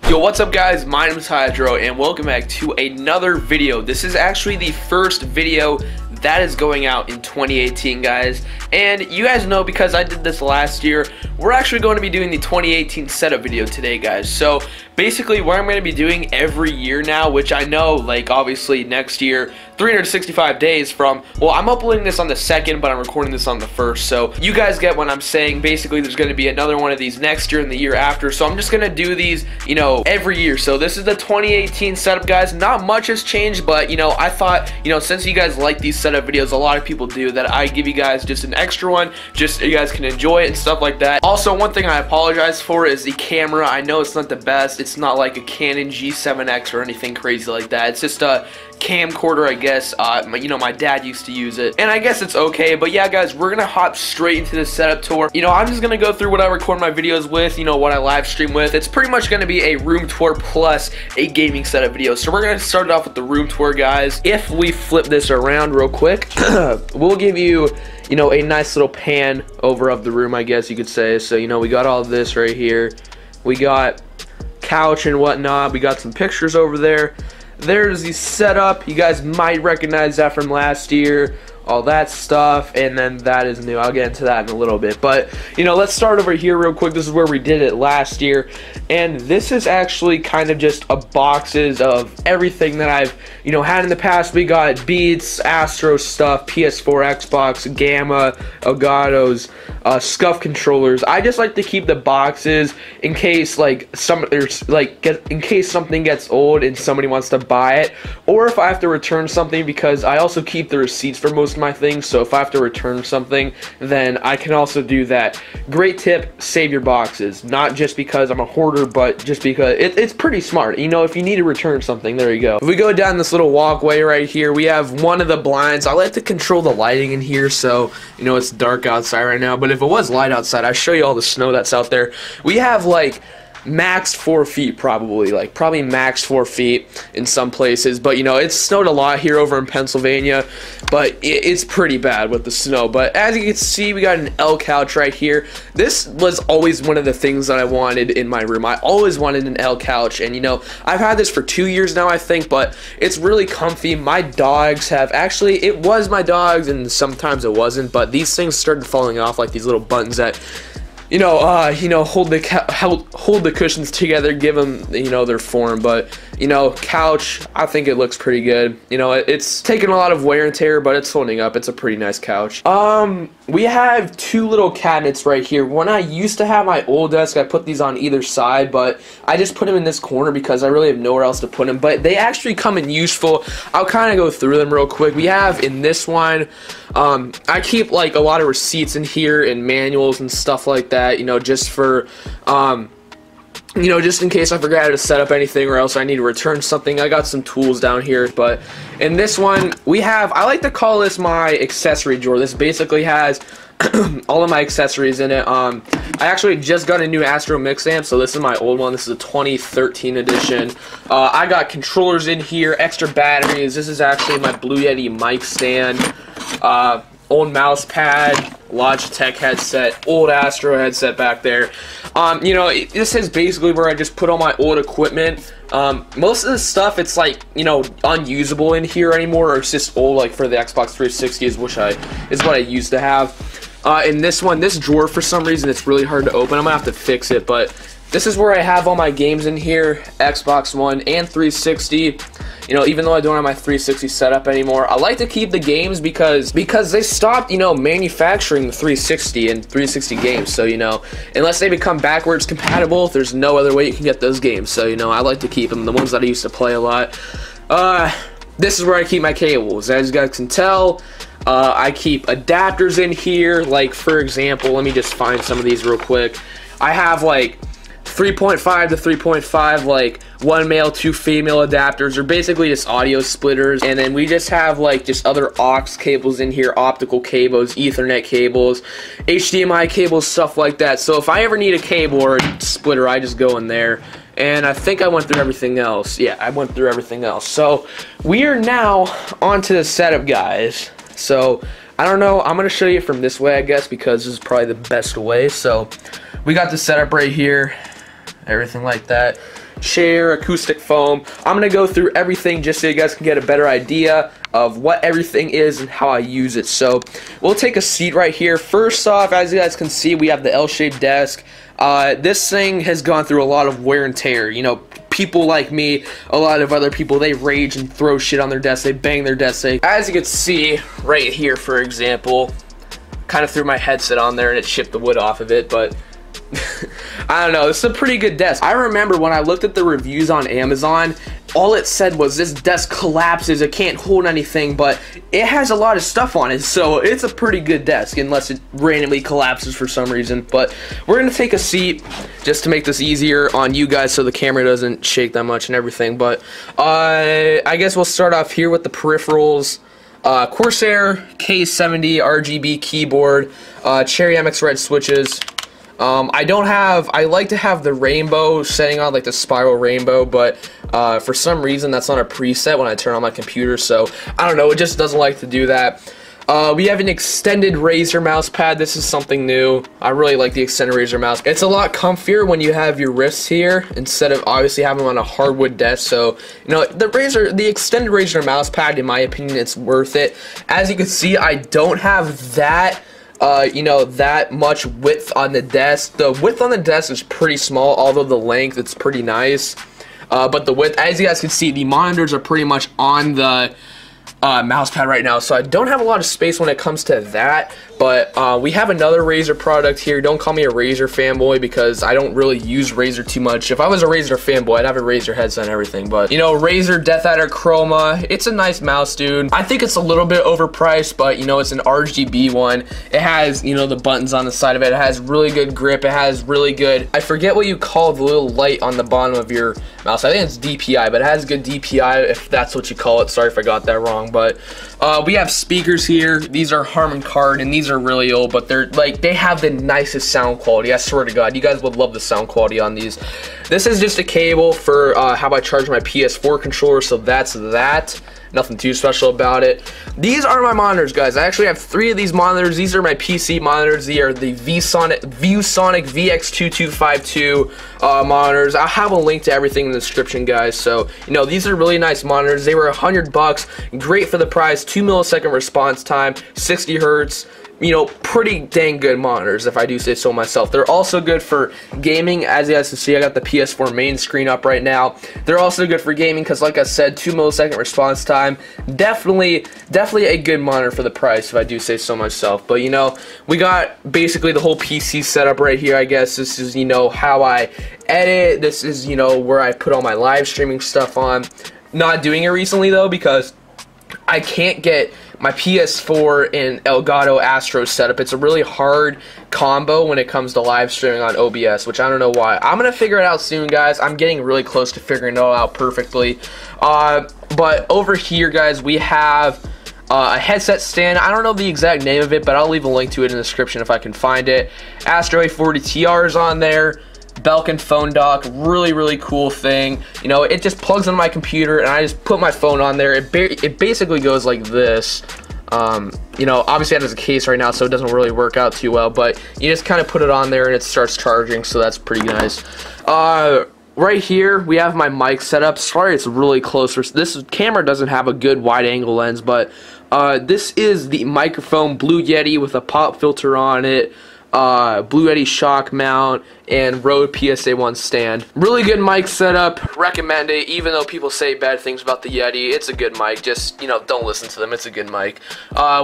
Yo, what's up guys? My name is Hydro and welcome back to another video. This is actually the first video that is going out in 2018, guys. And you guys know, because I did this last year, we're actually going to be doing the 2018 setup video today, guys. So basically what I'm going to be doing every year now, which I know, like, obviously next year, 365 days from, well, I'm uploading this on the 2nd, but I'm recording this on the 1st, so you guys get what I'm saying. Basically there's going to be another one of these next year and the year after, so I'm just going to do these, you know, every year. So this is the 2018 setup, guys. Not much has changed, but, you know, I thought, you know, since you guys like these setup videos, a lot of people do, that I give you guys just an extra one, just so you guys can enjoy it and stuff like that. Also, one thing I apologize for is the camera. I know it's not the best. It's not like a Canon G7X or anything crazy like that. It's just a camcorder, I guess. You know, my dad used to use it, and I guess it's okay. But yeah, guys, we're gonna hop straight into the setup tour. You know, I'm just gonna go through what I record my videos with, you know, what I live stream with. It's pretty much gonna be a room tour plus a gaming setup video. So we're gonna start it off with the room tour, guys. If we flip this around real quick, we'll give you, you know, a nice little pan over of the room, I guess you could say. So, you know, we got all this right here. We got couch and whatnot. We got some pictures over there. There's the setup. You guys might recognize that from last year, all that stuff, and then that is new. I'll get into that in a little bit, but, you know, let's start over here real quick. This is where we did it last year, and this is actually kind of just a boxes of everything that I've, you know, had in the past. We got Beats, Astro stuff, PS4, Xbox, Gamma, Elgato's, Scuff controllers. I just like to keep the boxes in case, like, in case something gets old and somebody wants to buy it, or if I have to return something, because I also keep the receipts for most of my things. So if I have to return something, then I can also do that. Great tip: save your boxes. Not just because I'm a hoarder, but just because it's pretty smart. You know, if you need to return something, there you go. If we go down this little walkway right here, we have one of the blinds. I like to control the lighting in here, so, you know, it's dark outside right now, but if it was light outside, I'd show you all the snow that's out there. We have, like, max 4 feet, probably max 4 feet in some places, but, you know, it's snowed a lot here over in Pennsylvania, but it's pretty bad with the snow. But as you can see, we got an L couch right here. This was always one of the things that I wanted in my room. I always wanted an L couch, and, you know, I've had this for 2 years now, I think, but it's really comfy. My dogs have, actually, it was my dogs and sometimes it wasn't, but these things started falling off, like these little buttons that, you know, hold the cushions together, give them, you know, their form. But, you know, couch, I think it looks pretty good. You know, it's taken a lot of wear and tear, but it's holding up. It's a pretty nice couch. We have two little cabinets right here. When I used to have my old desk, I put these on either side, but I just put them in this corner because I really have nowhere else to put them. But they actually come in useful. I'll kind of go through them real quick. We have in this one, I keep, like, a lot of receipts in here and manuals and stuff like that, you know, just for, you know, just in case I forgot to set up anything or else I need to return something. I got some tools down here. But in this one, we have, I like to call this my accessory drawer. This basically has all of my accessories in it. I actually just got a new Astro mix amp, so this is my old one. This is a 2013 edition. I got controllers in here, extra batteries. This is actually my Blue Yeti mic stand, old mouse pad, Logitech headset, old Astro headset back there. You know, this is basically where I just put all my old equipment. Most of the stuff, it's, like, you know, unusable in here anymore, or it's just old, like for the Xbox 360 is what I used to have. In this one, this drawer, for some reason, it's really hard to open. I'm gonna have to fix it, but this is where I have all my games in here, Xbox One and 360. You know, even though I don't have my 360 set up anymore, I like to keep the games because they stopped, you know, manufacturing the 360 and 360 games. So, you know, unless they become backwards compatible, there's no other way you can get those games. So, you know, I like to keep them, the ones that I used to play a lot. This is where I keep my cables. As you guys can tell, I keep adapters in here. Like, for example, let me just find some of these real quick. I have, like, 3.5 to 3.5, like, 1 male, 2 female adapters, or basically just audio splitters. And then we just have, like, just other aux cables in here, optical cables, Ethernet cables, HDMI cables, stuff like that. So if I ever need a cable or a splitter, I just go in there. And I think I went through everything else. Yeah, I went through everything else. So we are now onto the setup, guys. So I don't know, I'm gonna show you from this way, I guess, because this is probably the best way. So we got the setup right here, everything like that. chair, acoustic foam. I'm gonna go through everything just so you guys can get a better idea of what everything is and how I use it. So we'll take a seat right here. First off, as you guys can see, we have the L-shaped desk. This thing has gone through a lot of wear and tear. You know, people like me, a lot of other people, they rage and throw shit on their desk, they bang their desk. As you can see right here, for example, kind of threw my headset on there and it chipped the wood off of it, but I don't know, this is a pretty good desk. I remember when I looked at the reviews on Amazon, all it said was this desk collapses, it can't hold anything, but it has a lot of stuff on it, so it's a pretty good desk unless it randomly collapses for some reason. But we're gonna take a seat just to make this easier on you guys so the camera doesn't shake that much and everything. But I guess we'll start off here with the peripherals. Corsair K70 RGB keyboard, Cherry MX Red switches. I like to have the rainbow setting on, like the spiral rainbow, but for some reason that's not a preset when I turn on my computer, so I don't know, it just doesn't like to do that. We have an extended Razer mouse pad. This is something new. I really like the extended Razer mouse. It's a lot comfier when you have your wrists here instead of obviously having them on a hardwood desk. So, you know, the extended Razer mouse pad, in my opinion, it's worth it. As you can see, I don't have that you know, that much width on the desk. The width on the desk is pretty small, although the length, it's pretty nice. But the width, as you guys can see, the monitors are pretty much on the mouse pad right now, so I don't have a lot of space when it comes to that. But we have another Razer product here. Don't call me a Razer fanboy because I don't really use Razer too much. If I was a Razer fanboy, I'd have a Razer headset and everything. But, you know, Razer Death Adder Chroma, it's a nice mouse, dude. I think it's a little bit overpriced, but, you know, it's an RGB one. It has, you know, the buttons on the side of it. It has really good grip. It has really good, I forget what you call the little light on the bottom of your mouse. I think it's DPI, but it has good DPI if that's what you call it. Sorry if I got that wrong. But we have speakers here. These are Harman Kardon, and these are really old, but they're like, they have the nicest sound quality. I swear to God, you guys would love the sound quality on these. This is just a cable for how I charge my PS4 controller, so that's that. Nothing too special about it. These are my monitors, guys. I actually have 3 of these monitors. These are my PC monitors. They are the ViewSonic VX2252 monitors. I'll have a link to everything in the description, guys. So, you know, these are really nice monitors. They were $100. Great for the price. 2 millisecond response time, 60 hertz. You know, pretty dang good monitors, if I do say so myself. They're also good for gaming. As you guys can see, I got the PS4 main screen up right now. They're also good for gaming because, like I said, 2 millisecond response time. Definitely a good monitor for the price, if I do say so myself. But, you know, we got basically the whole PC setup right here, I guess. This is, you know, how I edit. This is, you know, where I put all my live streaming stuff on. Not doing it recently, though, because I can't get my PS4 and Elgato Astro setup. It's a really hard combo when it comes to live streaming on OBS, which I don't know why. I'm gonna figure it out soon, guys. I'm getting really close to figuring it all out perfectly. But over here, guys, we have a headset stand. I don't know the exact name of it, but I'll leave a link to it in the description if I can find it. Astro A40 TR is on there. Belkin phone dock, really cool thing. You know, it just plugs into my computer and I just put my phone on there. It basically goes like this. You know, obviously it has a case right now, so it doesn't really work out too well, but you just kind of put it on there and it starts charging, so that's pretty nice. Right here we have my mic setup. Sorry, it's really close. This camera doesn't have a good wide angle lens, but this is the microphone Blue Yeti with a pop filter on it. Blue Yeti shock mount, and Rode PSA1 stand. Really good mic setup. Recommend it, even though people say bad things about the Yeti. It's a good mic. Just, you know, don't listen to them. It's a good mic.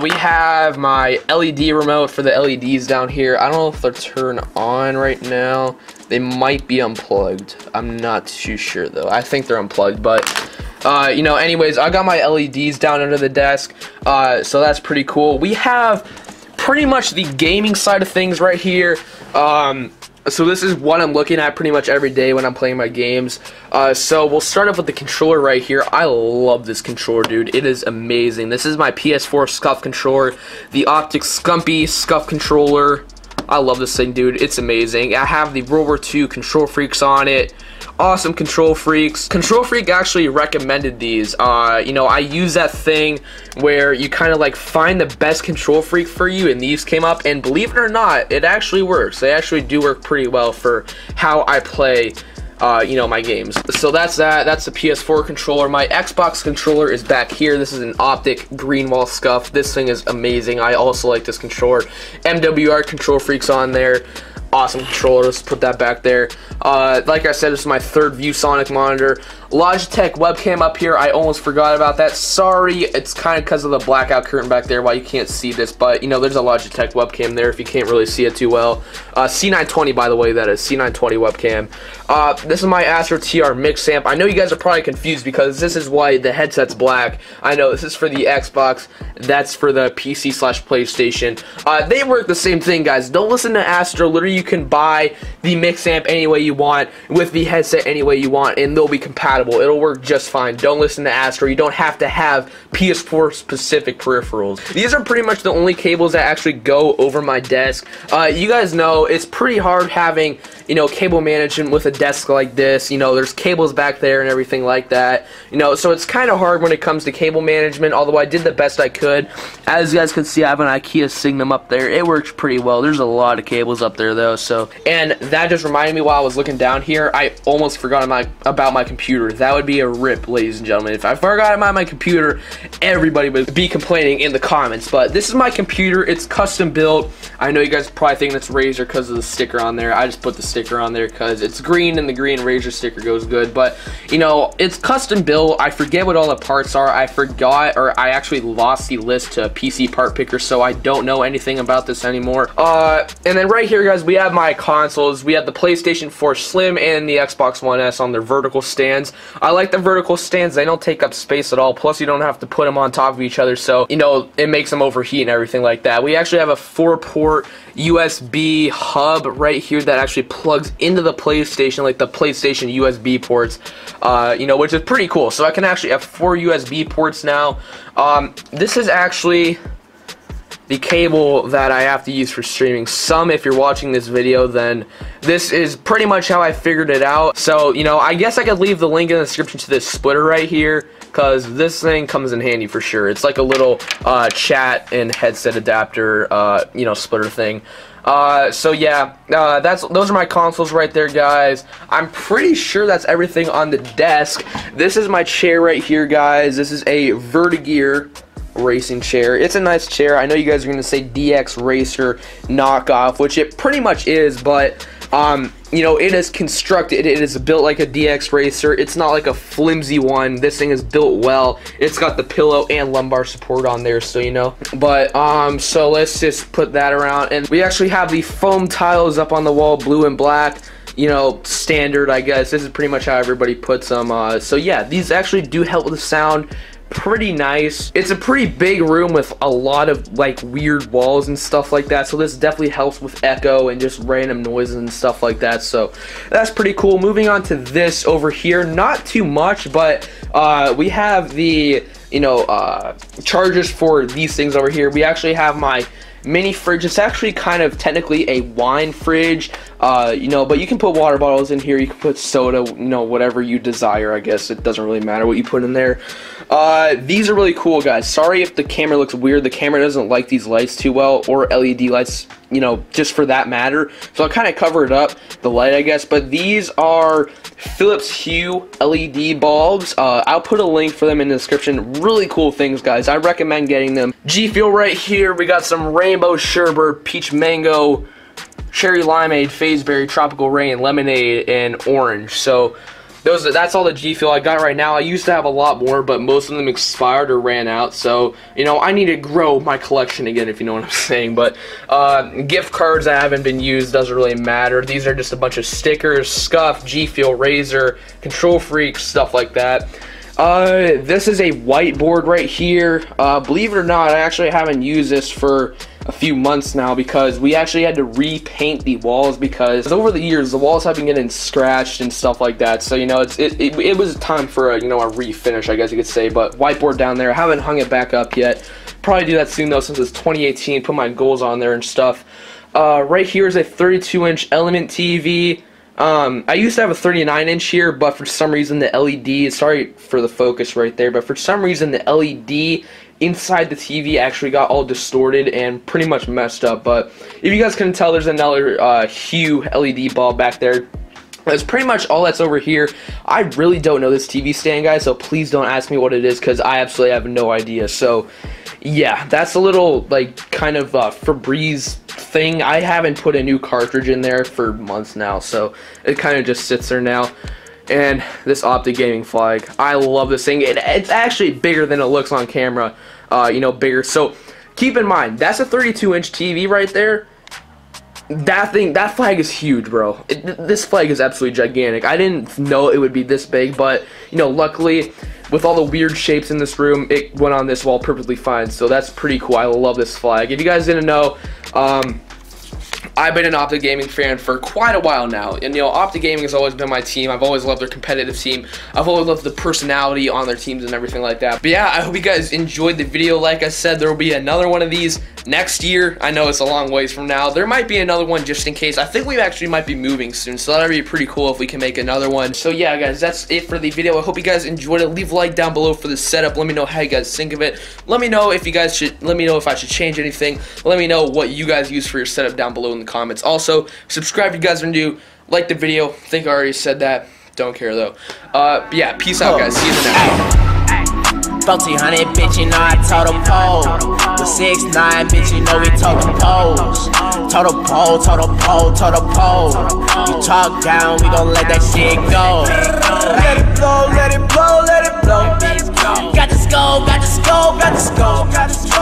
We have my LED remote for the LEDs down here. I don't know if they're turned on right now. They might be unplugged. I'm not too sure, though. I think they're unplugged, but you know, anyways, I got my LEDs down under the desk, so that's pretty cool. We have pretty much the gaming side of things right here. So this is what I'm looking at pretty much every day when I'm playing my games. So we'll start off with the controller right here. I love this controller, dude. It is amazing. This is my PS4 SCUF controller, the Optic Scumpy SCUF controller. I love this thing, dude. It's amazing. I have the World War II Control Freaks on it. Awesome Control Freaks. Control Freak actually recommended these. You know, I use that thing where you kind of like find the best Control Freak for you, and these came up, and believe it or not, it actually works. They actually do work pretty well for how I play you know, my games. So that's that. That's the PS4 controller. My Xbox controller is back here. This is an optic green wall scuff. This thing is amazing. I also like this controller. MWR Control Freaks on there. Awesome controller. Let's put that back there. Like I said, this is my third ViewSonic monitor. Logitech webcam up here. I almost forgot about that. Sorry, it's kind of because of the blackout curtain back there why you can't see this, but you know, there's a Logitech webcam there if you can't really see it too well. C920, by the way, that is C920 webcam. This is my Astro TR mix amp. I know you guys are probably confused because this is why the headset's black. I know this is for the Xbox. That's for the PC/PlayStation. They work the same thing, guys. Don't listen to Astro. Literally, you can buy the mix amp any way you want with the headset any way you want, and they'll be compatible. It'll work just fine. Don't listen to Astro. You don't have to have PS4 specific peripherals. These are pretty much the only cables that actually go over my desk. You guys know it's pretty hard having, you know, cable management with a desk like this. You know, there's cables back there and everything like that. You know, so it's kind of hard when it comes to cable management, although I did the best I could. As you guys can see, I have an IKEA Signum up there. It works pretty well. There's a lot of cables up there though, so. And that just reminded me while I was looking down here, I almost forgot about my computer. That would be a rip, ladies and gentlemen. If I forgot about my computer, everybody would be complaining in the comments. But this is my computer. It's custom built. I know you guys probably think it's Razer because of the sticker on there. I just put the sticker on there because it's green and the green Razer sticker goes good. But, you know, it's custom built. I forget what all the parts are. I forgot, or I actually lost the list to PC part picker, so I don't know anything about this anymore. And then right here, guys, we have my consoles. We have the PlayStation 4 Slim and the Xbox One S on their vertical stands. I like the vertical stands. They don't take up space at all. Plus, you don't have to put them on top of each other, so, you know, it makes them overheat and everything like that. We actually have a 4-port USB hub right here that actually plugs into the PlayStation, like the PlayStation USB ports, you know, which is pretty cool. So I can actually have 4 USB ports now. This is actually the cable that I have to use for streaming. If you're watching this video, then this is pretty much how I figured it out. So, you know, I guess I could leave the link in the description to this splitter right here, because this thing comes in handy for sure. It's like a little chat and headset adapter, you know, splitter thing. So yeah, those are my consoles right there, guys. I'm pretty sure that's everything on the desk. This is my chair right here, guys. This is a Vertigear racing chair. It's a nice chair. I know you guys are going to say DX Racer knockoff, which it pretty much is, but you know, it is constructed, it is built like a DX Racer. It's not like a flimsy one. This thing is built well. It's got the pillow and lumbar support on there, so you know. But so let's just put that around, and we actually have the foam tiles up on the wall, blue and black. You know, standard, I guess. This is pretty much how everybody puts them. So yeah, these actually do help with the sound. Pretty nice. It's a pretty big room with a lot of like weird walls and stuff like that, so this definitely helps with echo and just random noises and stuff like that, so that's pretty cool. Moving on to this over here, not too much, but we have the, you know, chargers for these things over here. We actually have my mini fridge. It's actually kind of technically a wine fridge, you know, but you can put water bottles in here, you can put soda, you know, whatever you desire. I guess it doesn't really matter what you put in there. These are really cool, guys. Sorry if the camera looks weird. The camera doesn't like these lights too well, or LED lights, you know, just for that matter, so I'll kind of cover it up, the light, I guess. But these are Philips Hue LED bulbs. I'll put a link for them in the description. Really cool things, guys. I recommend getting them. G Fuel right here. We got some rainbow sherbet, peach mango, cherry limeade, phaseberry, tropical rain, lemonade, and orange. So that's all the G Fuel I got right now. I used to have a lot more, but most of them expired or ran out. So, you know, I need to grow my collection again, if you know what I'm saying. But gift cards that haven't been used, doesn't really matter. These are just a bunch of stickers, Scuff, G Fuel, Razer, Control Freak, stuff like that. This is a whiteboard right here. Believe it or not, I actually haven't used this for a few months now because we actually had to repaint the walls because over the years the walls have been getting scratched and stuff like that. So, you know, it was time for a, you know, a refinish, I guess you could say. But whiteboard down there, I haven't hung it back up yet. Probably do that soon though, since it's 2018. Put my goals on there and stuff. Right here is a 32-inch Element TV. I used to have a 39-inch here, but for some reason the LED, sorry for the focus right there, but for some reason the LED inside the TV actually got all distorted and pretty much messed up. But if you guys couldn't tell, there's another Hue LED bulb back there. That's pretty much all that's over here. I really don't know this TV stand, guys, so please don't ask me what it is because I absolutely have no idea. So yeah, that's a little like kind of Febreze thing. I haven't put a new cartridge in there for months now, so it kind of just sits there now. And this Optic gaming flag, I love this thing. It's actually bigger than it looks on camera, you know, bigger. So keep in mind, that's a 32-inch TV right there. That flag is huge, bro. This flag is absolutely gigantic. I didn't know it would be this big, but you know, luckily with all the weird shapes in this room, it went on this wall perfectly fine. So that's pretty cool. I love this flag. If you guys didn't know, I've been an Optic Gaming fan for quite a while now, and you know, Optic Gaming has always been my team. I've always loved their competitive team. I've always loved the personality on their teams and everything like that. But yeah, I hope you guys enjoyed the video. Like I said, there will be another one of these next year. I know it's a long ways from now. There might be another one just in case. I think we actually might be moving soon, so that'd be pretty cool if we can make another one. So yeah, guys, that's it for the video. I hope you guys enjoyed it. Leave a like down below for the setup. Let me know how you guys think of it. Let me know if you guys should. Let me know if I should change anything. Let me know what you guys use for your setup down below in the comments. Also, subscribe if you guys are new. Like the video. I think I already said that. Don't care though. Yeah, peace out, guys. See you in the next one. 1400, bitch, you know I total pole. With 6'9", bitch, you know we total poles. Total pole, total pole, total pole. You talk down, we gon' let that shit go. Let it blow, let it blow, let it blow. Got to go, got to go, got to go, got to go.